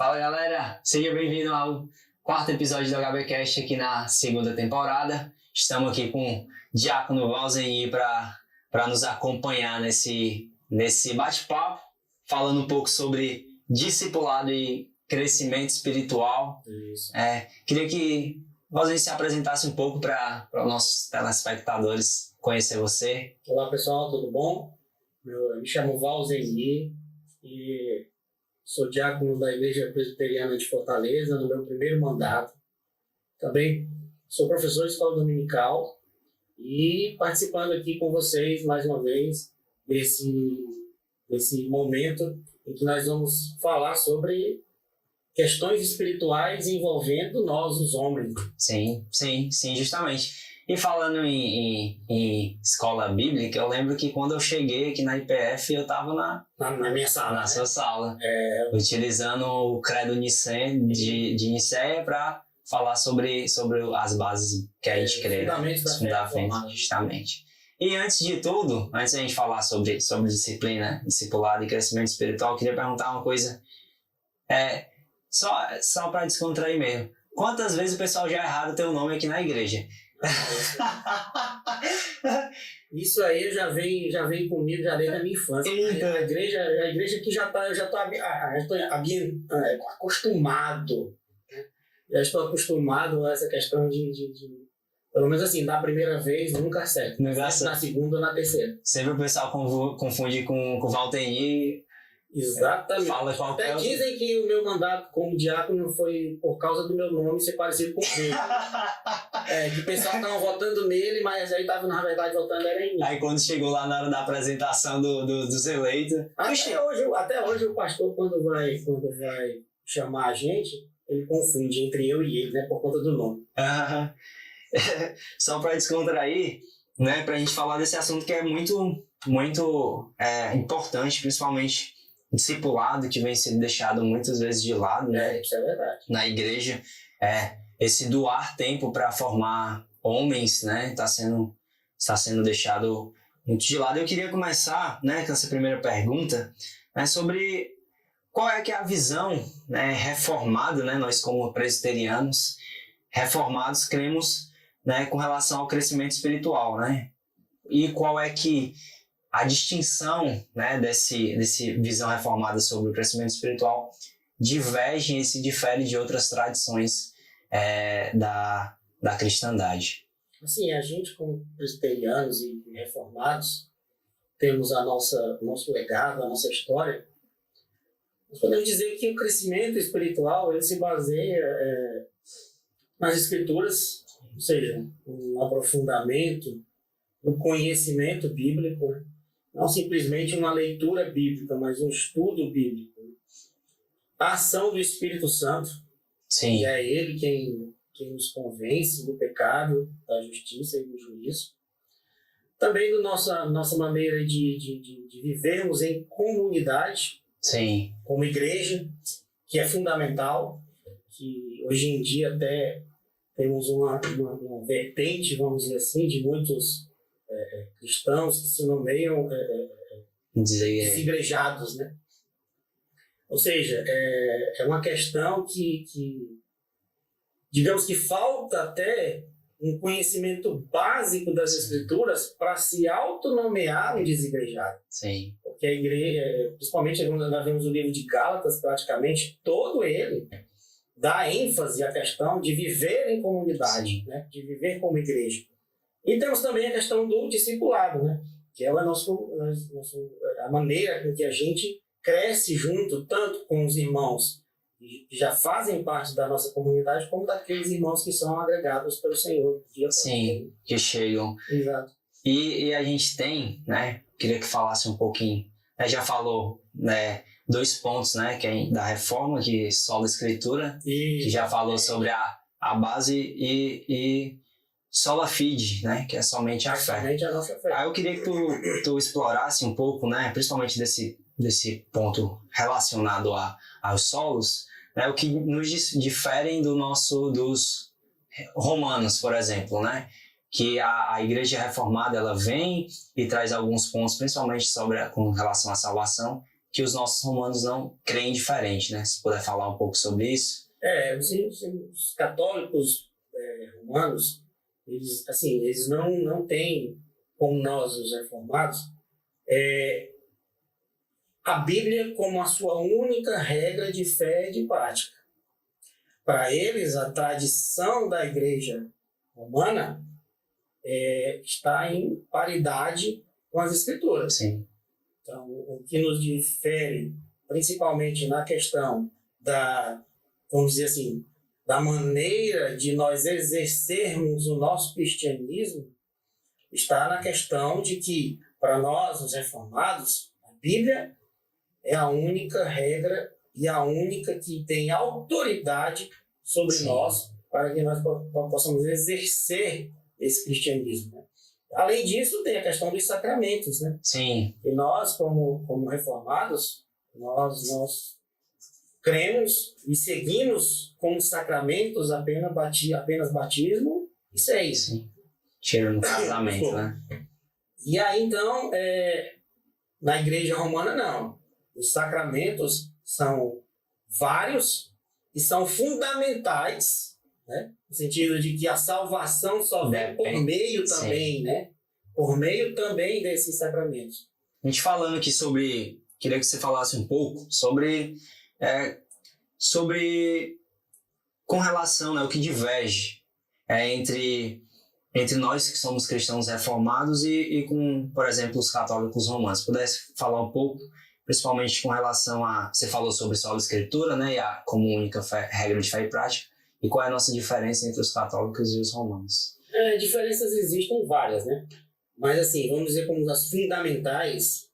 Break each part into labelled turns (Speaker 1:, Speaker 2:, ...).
Speaker 1: Fala galera, seja bem-vindo ao quarto episódio do HBcast aqui na segunda temporada. Estamos aqui com o Diácono Valzenir para nos acompanhar nesse bate-papo, falando um pouco sobre discipulado e crescimento espiritual.
Speaker 2: Isso.
Speaker 1: Queria que Valzenir se apresentasse um pouco para os nossos telespectadores conhecer você.
Speaker 2: Olá pessoal, tudo bom? Eu me chamo Valzenir e sou diácono da Igreja Presbiteriana de Fortaleza no meu primeiro mandato. Também sou professor de escola dominical e participando aqui com vocês mais uma vez desse momento em que nós vamos falar sobre questões espirituais envolvendo nós, os homens.
Speaker 1: Sim, justamente. E falando em escola bíblica, eu lembro que quando eu cheguei aqui na IPF, eu estava
Speaker 2: na minha sala.
Speaker 1: Na sua sala, utilizando o Credo de Nicéia para falar sobre as bases que a gente crê.
Speaker 2: Fundamentos da fé.
Speaker 1: Justamente. E antes de tudo, antes de a gente falar sobre disciplina, discipulado e crescimento espiritual, eu queria perguntar uma coisa, só para descontrair mesmo. Quantas vezes o pessoal já erraram o teu nome aqui na igreja?
Speaker 2: Isso aí já vem comigo já desde a minha infância. A igreja que eu já estou acostumado. Já estou acostumado a essa questão de pelo menos assim, da primeira vez nunca acerta. Na segunda ou na terceira.
Speaker 1: Sempre o pessoal confunde com o Valtenir.
Speaker 2: Exatamente.
Speaker 1: Fala
Speaker 2: até dizem que o meu mandato como diácono foi por causa do meu nome ser parecido com o dele. Que o pessoal estava votando nele, mas aí estava na verdade votando era em mim.
Speaker 1: Aí quando chegou lá na hora da apresentação dos eleitos...
Speaker 2: Até hoje o pastor quando vai chamar a gente, ele confunde entre eu e ele, né, por conta do nome.
Speaker 1: Só para descontrair, né, para a gente falar desse assunto que é muito, muito importante, principalmente discipulado, que vem sendo deixado muitas vezes de lado, né?
Speaker 2: Isso é verdade.
Speaker 1: Na igreja, esse doar tempo para formar homens, né, está sendo deixado muito de lado. Eu queria começar, né, com essa primeira pergunta, né, sobre qual é que é a visão, né, reformada, né, nós como presbiterianos reformados cremos, né, com relação ao crescimento espiritual, né? E qual é que a distinção, né, desse visão reformada sobre o crescimento espiritual diverge e se difere de outras tradições da cristandade?
Speaker 2: Assim, a gente como presbiterianos e reformados temos o nosso legado, a nossa história. Nós podemos dizer que o crescimento espiritual ele se baseia nas escrituras, ou seja, um aprofundamento no conhecimento bíblico, né? Não simplesmente uma leitura bíblica, mas um estudo bíblico. A ação do Espírito Santo,
Speaker 1: Sim.
Speaker 2: E é ele quem nos convence do pecado, da justiça e do juízo. Também da nossa maneira de vivermos em comunidade,
Speaker 1: Sim.
Speaker 2: Como igreja, que é fundamental, que hoje em dia até temos uma vertente, vamos dizer assim, de muitos cristãos que se nomeiam desigrejados, né? Ou seja, é uma questão que digamos que falta até um conhecimento básico das escrituras para se autonomear um desigrejado.
Speaker 1: Sim.
Speaker 2: Porque a igreja, principalmente nós vemos o livro de Gálatas, praticamente todo ele dá ênfase à questão de viver em comunidade, né? De viver como igreja. E temos também a questão do discipulado, né? Que é a maneira com que a gente cresce junto, tanto com os irmãos que já fazem parte da nossa comunidade, como daqueles irmãos que são agregados pelo Senhor.
Speaker 1: Sim, que chegam.
Speaker 2: Exato.
Speaker 1: E a gente tem, né? Queria que falasse um pouquinho. Já falou, né? 2 pontos, né? Que é da reforma, que sola a escritura, que já falou sobre a base e sola fide, né? Que é somente a fé.
Speaker 2: Somente a nossa fé.
Speaker 1: Aí eu queria que tu explorasse um pouco, né? Principalmente desse ponto relacionado aos solos, né? O que nos diferem dos romanos, por exemplo, né? Que a igreja reformada ela vem e traz alguns pontos, principalmente com relação à salvação, que os nossos romanos não creem diferente, né? Se puder falar um pouco sobre isso.
Speaker 2: Os católicos romanos, eles não têm, como nós, os reformados, a Bíblia como a sua única regra de fé e de prática. Para eles, a tradição da Igreja Romana está em paridade com as Escrituras.
Speaker 1: Sim.
Speaker 2: Então, o que nos difere, principalmente na questão vamos dizer assim, da maneira de nós exercermos o nosso cristianismo, está na questão de que, para nós, os reformados, a Bíblia é a única regra e a única que tem autoridade sobre
Speaker 1: Sim.
Speaker 2: nós, para que nós possamos exercer esse cristianismo, né? Além disso, tem a questão dos sacramentos, né?
Speaker 1: Sim.
Speaker 2: E nós, como reformados, nós cremos e seguimos como sacramentos apenas batismo e ceia.
Speaker 1: Sim. Tira no casamento, né?
Speaker 2: E aí, então, na Igreja Romana, não. Os sacramentos são vários e são fundamentais, né? No sentido de que a salvação só vem por meio também, sim, né? Por meio também desses sacramentos.
Speaker 1: A gente falando aqui queria que você falasse um pouco sobre com relação, né, o que diverge entre nós que somos cristãos reformados e com, por exemplo, os católicos romanos. Se pudesse falar um pouco, principalmente com relação você falou sobre só a Escritura, né, como única regra de fé e prática, e qual é a nossa diferença entre os católicos e os romanos?
Speaker 2: Diferenças existem várias, né? Mas, assim, vamos dizer como as fundamentais,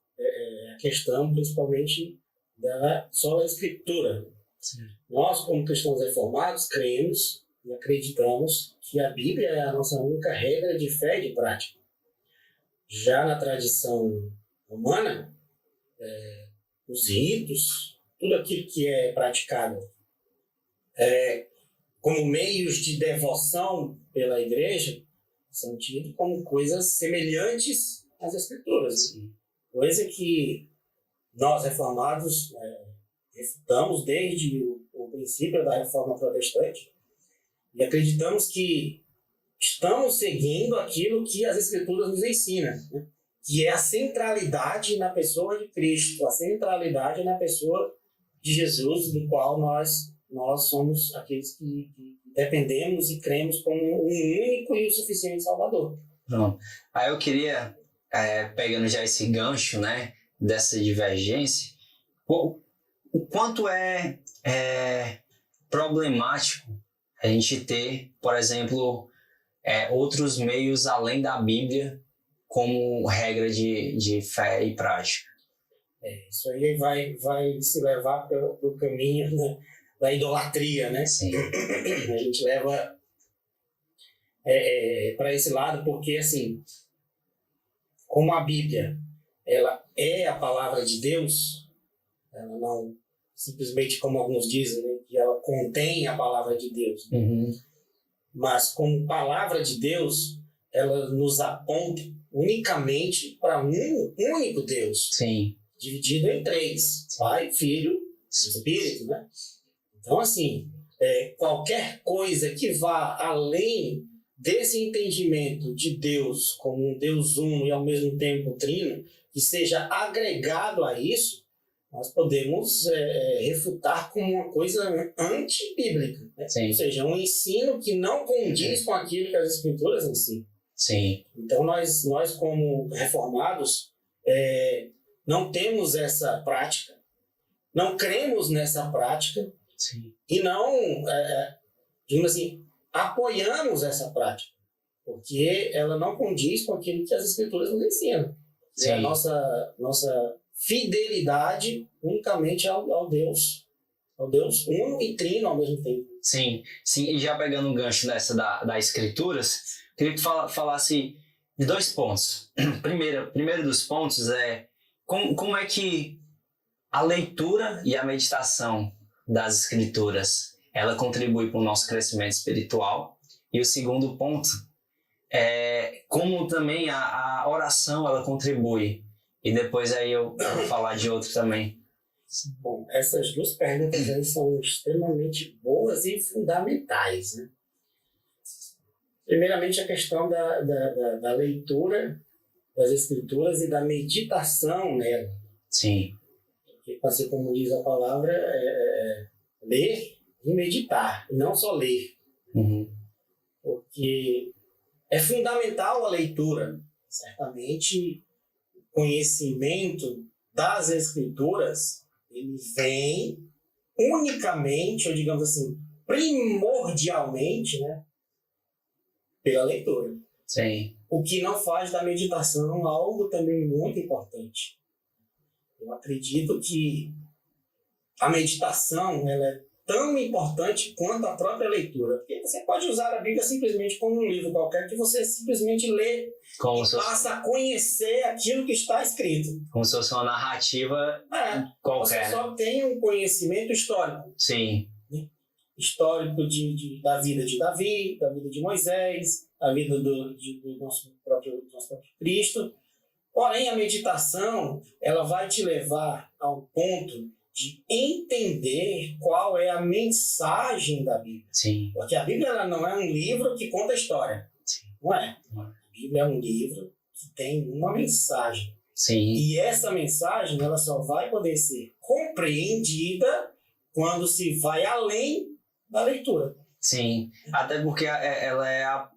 Speaker 2: a questão principalmente da sola Escritura.
Speaker 1: Sim.
Speaker 2: Nós, como cristãos reformados, cremos e acreditamos que a Bíblia é a nossa única regra de fé e de prática. Já na tradição romana, os ritos, tudo aquilo que é praticado como meios de devoção pela Igreja, são tidos como coisas semelhantes às Escrituras.
Speaker 1: Sim.
Speaker 2: Coisa que nós, reformados, refutamos desde o princípio da Reforma Protestante e acreditamos que estamos seguindo aquilo que as Escrituras nos ensinam, né? Que é a centralidade na pessoa de Cristo, a centralidade na pessoa de Jesus, do qual nós somos aqueles que dependemos e cremos como um único e o suficiente Salvador.
Speaker 1: Pronto. Aí eu queria, pegando já esse gancho, né, dessa divergência, o quanto é problemático a gente ter, por exemplo, outros meios além da Bíblia como regra de fé e prática.
Speaker 2: Isso aí vai se levar para o caminho, né, da idolatria, né?
Speaker 1: Sim.
Speaker 2: A gente leva para esse lado porque, assim, como a Bíblia ela é a palavra de Deus, ela não simplesmente, como alguns dizem, né, que ela contém a palavra de Deus, né?
Speaker 1: Uhum.
Speaker 2: Mas como palavra de Deus, ela nos aponta unicamente para um único Deus.
Speaker 1: Sim.
Speaker 2: Dividido em três: Pai, Filho e Espírito, né? Então, assim, qualquer coisa que vá além desse entendimento de Deus como um Deus uno e ao mesmo tempo trino, que seja agregado a isso, nós podemos refutar como uma coisa antibíblica, né? Ou seja, um ensino que não condiz com aquilo que as Escrituras ensinam.
Speaker 1: Sim.
Speaker 2: Então, nós como reformados, não temos essa prática, não cremos nessa prática.
Speaker 1: Sim.
Speaker 2: E não, digamos assim, apoiamos essa prática, porque ela não condiz com aquilo que as Escrituras nos ensinam. É a nossa fidelidade unicamente ao Deus uno e trino ao mesmo tempo.
Speaker 1: Sim, e já pegando um gancho dessa das Escrituras, queria que tu falasse de 2 pontos. Primeiro dos pontos é como é que a leitura e a meditação das Escrituras ela contribui para o nosso crescimento espiritual. E o segundo ponto é como também a oração ela contribui. E depois aí eu vou falar de outro também.
Speaker 2: Bom, essas duas perguntas aí são extremamente boas e fundamentais, né? Primeiramente, a questão da leitura das Escrituras e da meditação nela.
Speaker 1: Sim.
Speaker 2: Porque, assim como diz a palavra, ler e meditar, e não só ler.
Speaker 1: Uhum.
Speaker 2: Porque é fundamental a leitura. Certamente, o conhecimento das Escrituras, ele vem unicamente, ou digamos assim, primordialmente, né, pela leitura.
Speaker 1: Sim.
Speaker 2: O que não faz da meditação algo também muito importante. Eu acredito que a meditação ela é tão importante quanto a própria leitura. Porque você pode usar a Bíblia simplesmente como um livro qualquer que você simplesmente lê
Speaker 1: Como
Speaker 2: e
Speaker 1: se fosse,
Speaker 2: passa a conhecer aquilo que está escrito.
Speaker 1: como se fosse uma narrativa
Speaker 2: Você
Speaker 1: qualquer.
Speaker 2: só tem um conhecimento histórico.
Speaker 1: Sim.
Speaker 2: Histórico da vida de Davi, da vida de Moisés, da vida do nosso próprio Cristo. Porém, a meditação ela vai te levar ao ponto de entender qual é a mensagem da Bíblia.
Speaker 1: Sim.
Speaker 2: Porque a Bíblia ela não é um livro que conta a história.
Speaker 1: Sim.
Speaker 2: Não é. A Bíblia é um livro que tem uma mensagem.
Speaker 1: Sim.
Speaker 2: E essa mensagem ela só vai poder ser compreendida quando se vai além da leitura.
Speaker 1: Sim. Até porque ela é a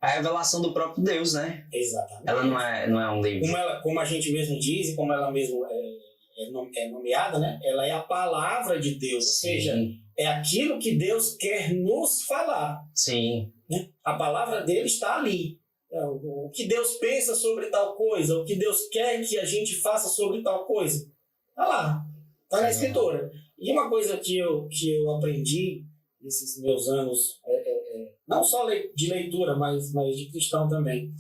Speaker 1: revelação do próprio Deus, né?
Speaker 2: Exatamente.
Speaker 1: Ela não é um livro.
Speaker 2: Como a gente mesmo diz e como ela mesmo é nomeada, né? Ela é a palavra de Deus. Ou seja, é aquilo que Deus quer nos falar.
Speaker 1: Sim.
Speaker 2: Né? A palavra dele está ali. O que Deus pensa sobre tal coisa, o que Deus quer que a gente faça sobre tal coisa. Está lá. Está na Escritura. E uma coisa que eu aprendi nesses meus anos, não só de leitura, mas de cristão também,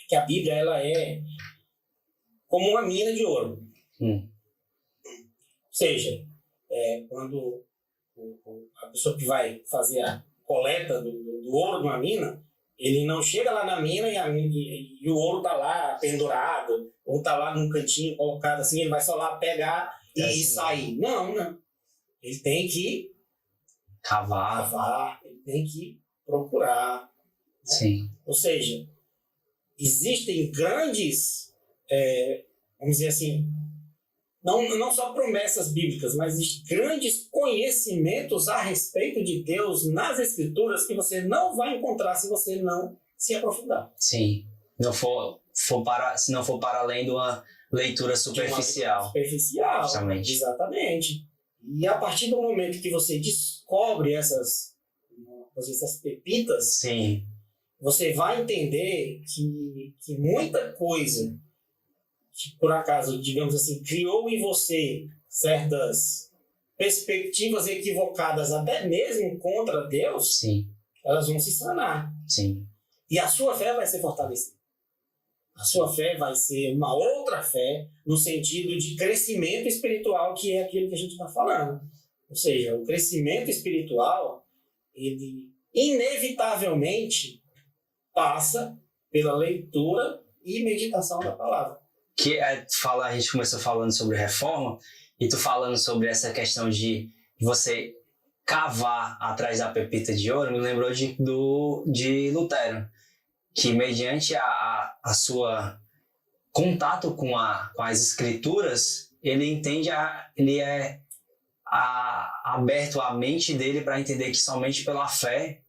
Speaker 2: que a Bíblia ela é como uma mina de ouro. Ou seja, quando a pessoa que vai fazer a coleta do ouro numa mina, ele não chega lá na mina e o ouro está lá pendurado, ou está lá num cantinho colocado assim, ele vai só lá pegar e sair. Não. Ele tem que cavar, ele tem que procurar. Né?
Speaker 1: Sim.
Speaker 2: Ou seja, existem grandes, vamos dizer assim, não só promessas bíblicas, mas grandes conhecimentos a respeito de Deus nas Escrituras que você não vai encontrar se você não se aprofundar.
Speaker 1: Sim. Se não for para além de uma leitura superficial.
Speaker 2: Superficial,
Speaker 1: justamente.
Speaker 2: Exatamente. E a partir do momento que você descobre essas pepitas,
Speaker 1: sim,
Speaker 2: você vai entender que muita coisa que, por acaso, digamos assim, criou em você certas perspectivas equivocadas, até mesmo contra Deus,
Speaker 1: sim,
Speaker 2: elas vão se sanar.
Speaker 1: Sim.
Speaker 2: E a sua fé vai ser fortalecida. A sua fé vai ser uma outra fé no sentido de crescimento espiritual, que é aquilo que a gente está falando. Ou seja, o crescimento espiritual, ele inevitavelmente passa pela leitura e meditação da palavra.
Speaker 1: A gente começou falando sobre reforma, e tu falando sobre essa questão de você cavar atrás da pepita de ouro, me lembrou de Lutero, que mediante a sua contato com as escrituras, ele é aberto a mente dele para entender que somente pela fé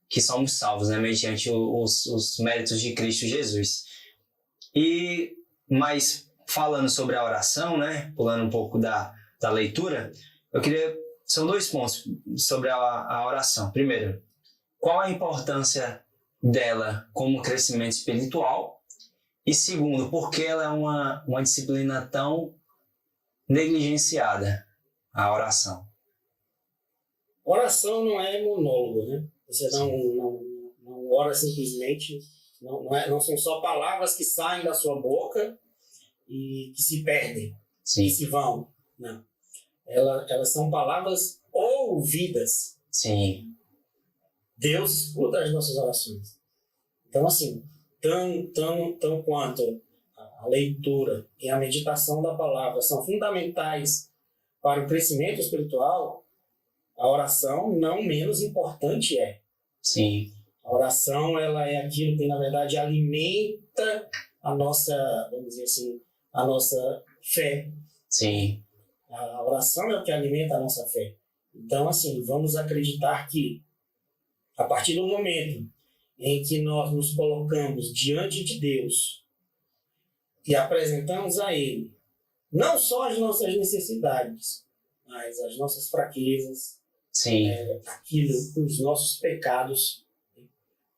Speaker 1: que somos salvos, né, mediante os méritos de Cristo Jesus. Mas falando sobre a oração, né, pulando um pouco da leitura, são 2 pontos sobre a oração. Primeiro, qual a importância dela como crescimento espiritual? E segundo, por que ela é uma disciplina tão negligenciada, a oração?
Speaker 2: Oração não é monólogo, né? Você não ora simplesmente, não são só palavras que saem da sua boca e que se perdem,
Speaker 1: Sim.
Speaker 2: que se vão. Não. Elas são palavras ouvidas.
Speaker 1: Sim.
Speaker 2: Deus escuta as nossas orações. Então, assim, tão quanto a a leitura e a meditação da palavra são fundamentais para o crescimento espiritual, a oração não menos importante é.
Speaker 1: Sim.
Speaker 2: A oração, ela é aquilo que, na verdade, alimenta a nossa, vamos dizer assim, a nossa fé.
Speaker 1: Sim.
Speaker 2: A oração é o que alimenta a nossa fé. Então, assim, vamos acreditar que, a partir do momento em que nós nos colocamos diante de Deus e apresentamos a Ele não só as nossas necessidades, mas as nossas fraquezas,
Speaker 1: Sim.
Speaker 2: os nossos pecados,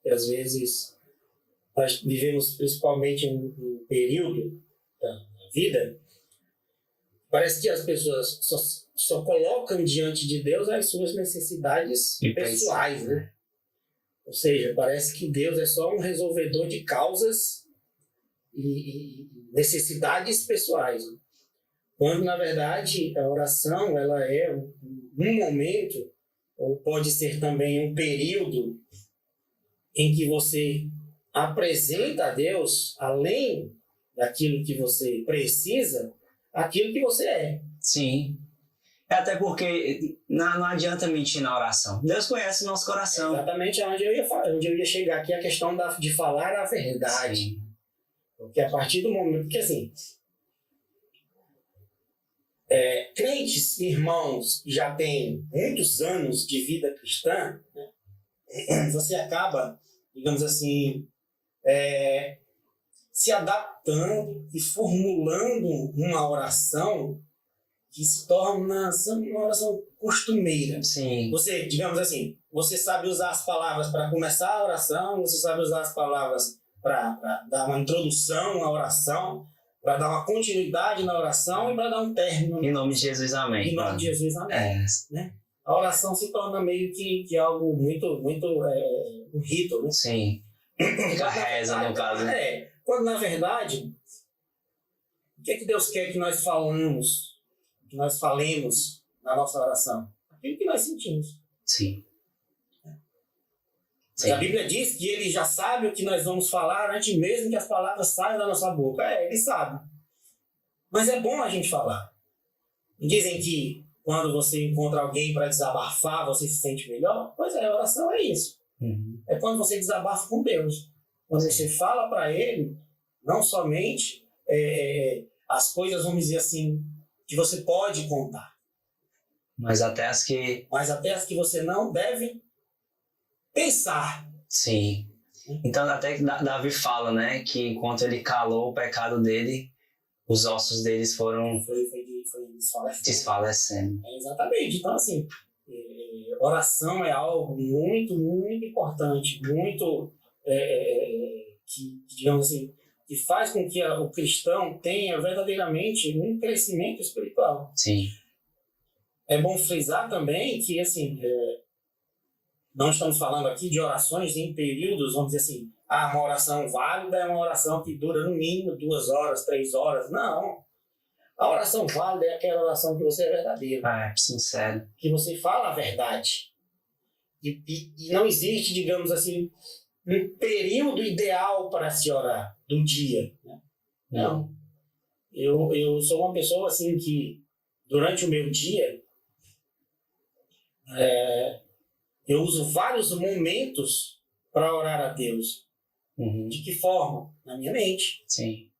Speaker 2: que às vezes nós vivemos principalmente um período da vida, parece que as pessoas só colocam diante de Deus as suas necessidades pessoais, né? Ou seja, parece que Deus é só um resolvedor de causas e necessidades pessoais. Quando, na verdade, a oração ela é um momento, ou pode ser também um período, em que você apresenta a Deus, além daquilo que você precisa, aquilo que você é.
Speaker 1: Sim. Até porque não adianta mentir na oração. Deus conhece o nosso coração.
Speaker 2: Exatamente onde eu ia chegar aqui, a questão de falar a verdade.
Speaker 1: Sim.
Speaker 2: Porque a partir do momento... Porque assim, crentes, irmãos, que já têm muitos anos de vida cristã, né, você acaba, digamos assim, se adaptando e formulando uma oração que se torna uma oração costumeira.
Speaker 1: Sim.
Speaker 2: Você, digamos assim, você sabe usar as palavras para começar a oração, você sabe usar as palavras para dar uma introdução à oração, para dar uma continuidade na oração e para dar um término.
Speaker 1: Em nome de Jesus, amém.
Speaker 2: Em nome de Jesus, amém. Né? A oração se torna meio que algo muito um rito, né?
Speaker 1: Sim. Fica reza, no caso.
Speaker 2: Quando, na verdade, o que é que Deus quer que nós falemos na nossa oração? Aquilo que nós sentimos.
Speaker 1: Sim.
Speaker 2: Sim. A Bíblia diz que Ele já sabe o que nós vamos falar antes mesmo que as palavras saiam da nossa boca. Ele sabe. Mas é bom a gente falar. Dizem que quando você encontra alguém para desabafar, você se sente melhor? Pois a oração é isso.
Speaker 1: Uhum.
Speaker 2: É quando você desabafa com Deus. Quando você fala para Ele, não somente as coisas, vamos dizer assim, que você pode contar. Mas até as que você não deve pensar.
Speaker 1: Sim. Então até que Davi fala, né, que enquanto ele calou o pecado dele, os ossos deles foram desfalecendo.
Speaker 2: Exatamente. Então, assim, oração é algo muito, muito importante, muito, que, digamos assim, que faz com que o cristão tenha verdadeiramente um crescimento espiritual.
Speaker 1: Sim.
Speaker 2: É bom frisar também que, assim, não estamos falando aqui de orações em períodos, vamos dizer assim, uma oração válida é uma oração que dura no mínimo 2 horas, 3 horas. Não. A oração válida é aquela oração que você é verdadeiro.
Speaker 1: Sincero.
Speaker 2: Que você fala a verdade. E não existe, digamos assim, um período ideal para se orar do dia. Né? Não. Eu sou uma pessoa assim que, durante o meu dia, eu uso vários momentos para orar a Deus.
Speaker 1: Uhum.
Speaker 2: De que forma? Na minha mente.
Speaker 1: Sim.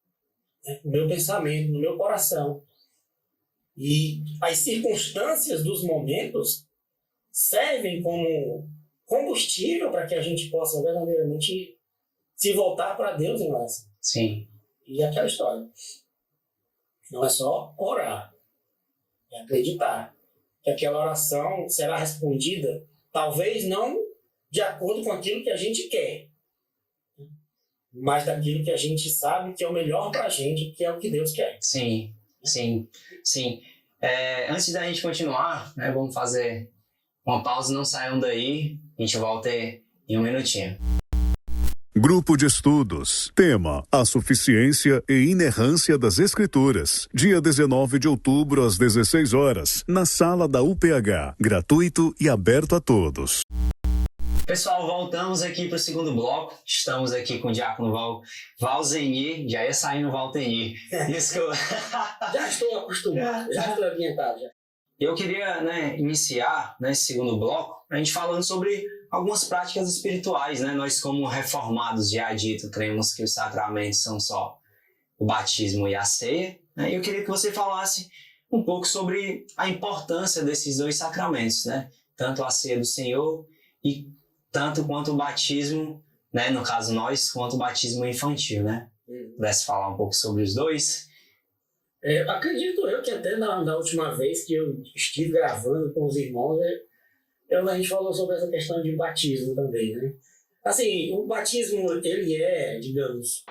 Speaker 2: No meu pensamento, no meu coração. E as circunstâncias dos momentos servem como combustível para que a gente possa verdadeiramente se voltar para Deus em oração.
Speaker 1: Sim.
Speaker 2: E aquela história. Não é só orar. É acreditar que aquela oração será respondida, talvez não de acordo com aquilo que a gente quer, mas daquilo que a gente sabe que é o melhor para a gente, que é o que Deus quer.
Speaker 1: Sim, sim, sim. Antes da gente continuar, né, vamos fazer uma pausa, não saiam daí, a gente volta em um minutinho.
Speaker 3: Grupo de Estudos. Tema: A Suficiência e Inerrância das Escrituras. Dia 19 de outubro, às 16 horas, na sala da UPH. Gratuito e aberto a todos.
Speaker 1: Pessoal, voltamos aqui para o segundo bloco. Estamos aqui com o diácono Valzenier. Já ia sair no Valtenir. Isso que eu...
Speaker 2: Já estou acostumado, já estou ambientado. Já.
Speaker 1: Eu queria, né, iniciar nesse segundo bloco a gente falando sobre algumas práticas espirituais, né? Nós, como reformados, já dito, cremos que os sacramentos são só o batismo e a ceia, né? E eu queria que você falasse um pouco sobre a importância desses dois sacramentos, né? Tanto a ceia do Senhor e tanto quanto o batismo, né? No caso nós, quanto o batismo infantil, né? Pudesse falar um pouco sobre os dois?
Speaker 2: Acredito eu que até na última vez que eu estive gravando com os irmãos, a gente falou sobre essa questão de batismo também, né? Assim, o batismo, ele é, digamos,